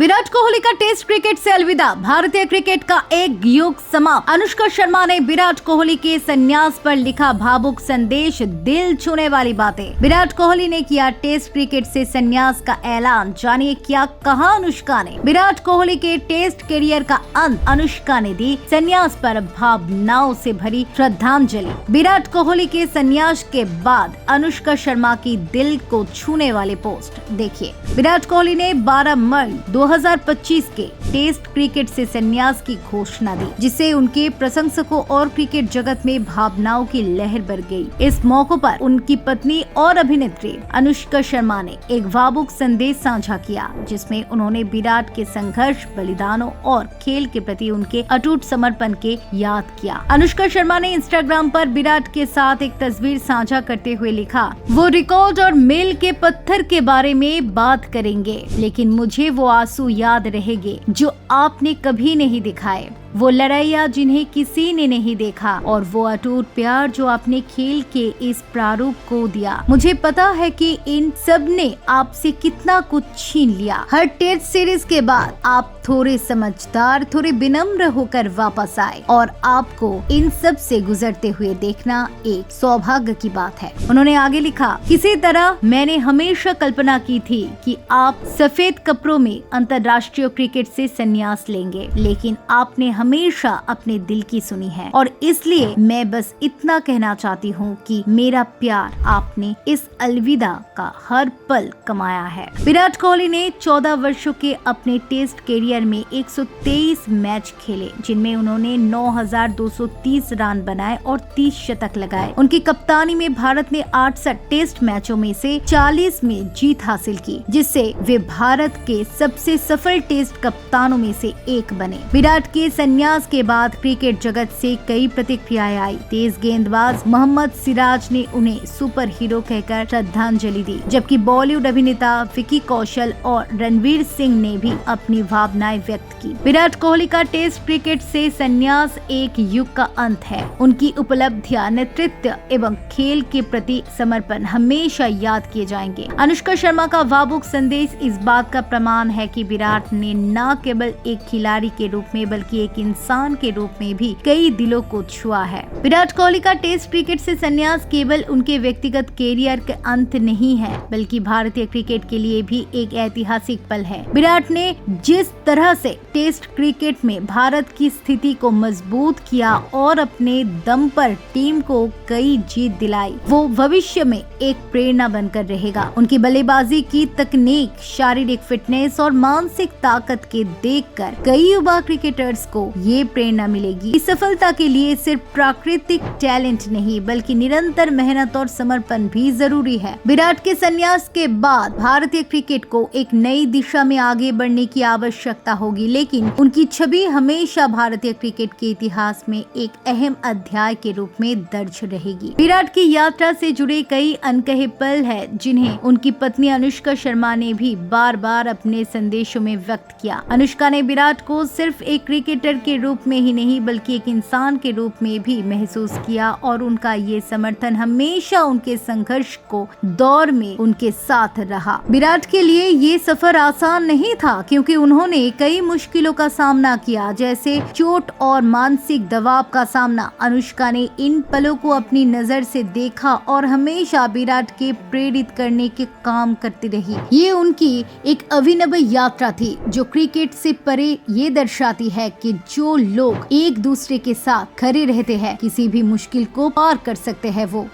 विराट कोहली का test cricket से अलविदा, भारतीय क्रिकेट का एक युग समाप्त। अनुष्का शर्मा ने विराट कोहली के संन्यास पर लिखा भावुक संदेश, दिल छूने वाली बातें। विराट कोहली ने किया टेस्ट क्रिकेट से संन्यास का ऐलान, जानिए क्या कहा अनुष्का ने। विराट कोहली के टेस्ट करियर का अंत, अनुष्का ने दी संन्यास पर भावनाओं से भरी श्रद्धांजलि। विराट कोहली के संन्यास के बाद अनुष्का शर्मा की दिल को छूने वाली पोस्ट देखिए। विराट कोहली ने 12 मई 2025 के टेस्ट क्रिकेट से संन्यास की घोषणा दी, जिससे उनके प्रशंसकों और क्रिकेट जगत में भावनाओं की लहर बढ़ गई। इस मौके पर उनकी पत्नी और अभिनेत्री अनुष्का शर्मा ने एक भावुक संदेश साझा किया, जिसमें उन्होंने विराट के संघर्ष, बलिदानों और खेल के प्रति उनके अटूट समर्पण के याद किया। अनुष्का शर्मा ने इंस्टाग्राम पर विराट के साथ एक तस्वीर साझा करते हुए लिखा, वो रिकॉर्ड और मील के पत्थर के बारे में बात करेंगे, लेकिन मुझे वो आंसू याद रहेंगे जो आपने कभी नहीं दिखाए, वो लड़ाइयाँ जिन्हें किसी ने नहीं देखा, और वो अटूट प्यार जो आपने खेल के इस प्रारूप को दिया। मुझे पता है कि इन सब ने आपसे कितना कुछ छीन लिया। हर टेस्ट सीरीज के बाद आप थोड़े समझदार, थोड़े विनम्र होकर वापस आए, और आपको इन सब से गुजरते हुए देखना एक सौभाग्य की बात है। उन्होंने आगे लिखा, किसी तरह मैंने हमेशा कल्पना की थी कि आप सफेद कपड़ों में अंतर्राष्ट्रीय क्रिकेट से संन्यास लेंगे, लेकिन आपने हमेशा अपने दिल की सुनी है, और इसलिए मैं बस इतना कहना चाहती हूँ कि मेरा प्यार आपने इस अलविदा का हर पल कमाया है। विराट कोहली ने 14 वर्षों के अपने टेस्ट करियर में 123 मैच खेले, जिनमें उन्होंने 9,230 रन बनाए और 30 शतक लगाए। उनकी कप्तानी में भारत ने 68 टेस्ट मैचों में से 40 में जीत हासिल की, जिससे वे भारत के सबसे सफल टेस्ट कप्तानों में से एक बने। विराट के संन्यास के बाद क्रिकेट जगत से कई प्रतिक्रियाएं आई। तेज गेंदबाज मोहम्मद सिराज ने उन्हें सुपर हीरो कहकर श्रद्धांजलि दी, जबकि बॉलीवुड अभिनेता विकी कौशल और रणवीर सिंह ने भी अपनी भावनाएं व्यक्त की। विराट कोहली का टेस्ट क्रिकेट से संन्यास एक युग का अंत है। उनकी उपलब्धियां, नेतृत्व एवं खेल के प्रति समर्पण हमेशा याद किए जाएंगे। अनुष्का शर्मा का भावुक संदेश इस बात का प्रमाण है कि विराट ने न केवल एक खिलाड़ी के रूप में बल्कि एक इंसान के रूप में भी कई दिलों को छुआ है। विराट कोहली का टेस्ट क्रिकेट से संन्यास केवल उनके व्यक्तिगत कैरियर के अंत नहीं है, बल्कि भारतीय क्रिकेट के लिए भी एक ऐतिहासिक पल है। विराट ने जिस तरह से टेस्ट क्रिकेट में भारत की स्थिति को मजबूत किया और अपने दम पर टीम को कई जीत दिलाई, वो भविष्य में एक प्रेरणा बनकर रहेगा। उनकी बल्लेबाजी की तकनीक, शारीरिक फिटनेस और मानसिक ताकत के देखकर कई युवा क्रिकेटर्स को ये प्रेरणा मिलेगी। इस सफलता के लिए सिर्फ प्राकृतिक टैलेंट नहीं, बल्कि निरंतर मेहनत और समर्पण भी जरूरी है। विराट के संन्यास के बाद भारतीय क्रिकेट को एक नई दिशा में आगे बढ़ने की आवश्यकता होगी, लेकिन उनकी छवि हमेशा भारतीय क्रिकेट के इतिहास में एक अहम अध्याय के रूप में दर्ज रहेगी। विराट की यात्रा से जुड़े कई अनकहे पल है, जिन्हें उनकी पत्नी अनुष्का शर्मा ने भी बार बार अपने संदेशों में व्यक्त किया। अनुष्का ने विराट को सिर्फ एक क्रिकेटर के रूप में ही नहीं, बल्कि एक इंसान के रूप में भी महसूस किया, और उनका ये समर्थन हमेशा उनके संघर्ष को दौर में उनके साथ रहा। विराट के लिए ये सफर आसान नहीं था, क्योंकि उन्होंने कई मुश्किलों का सामना किया, जैसे चोट और मानसिक दबाव का सामना। अनुष्का ने इन पलों को अपनी नजर से देखा और हमेशा विराट के प्रेरित करने के काम करती रही। ये उनकी एक अभिनव यात्रा थी, जो क्रिकेट से परे ये दर्शाती है कि जो लोग एक दूसरे के साथ खड़े रहते हैं, किसी भी मुश्किल को पार कर सकते हैं। वो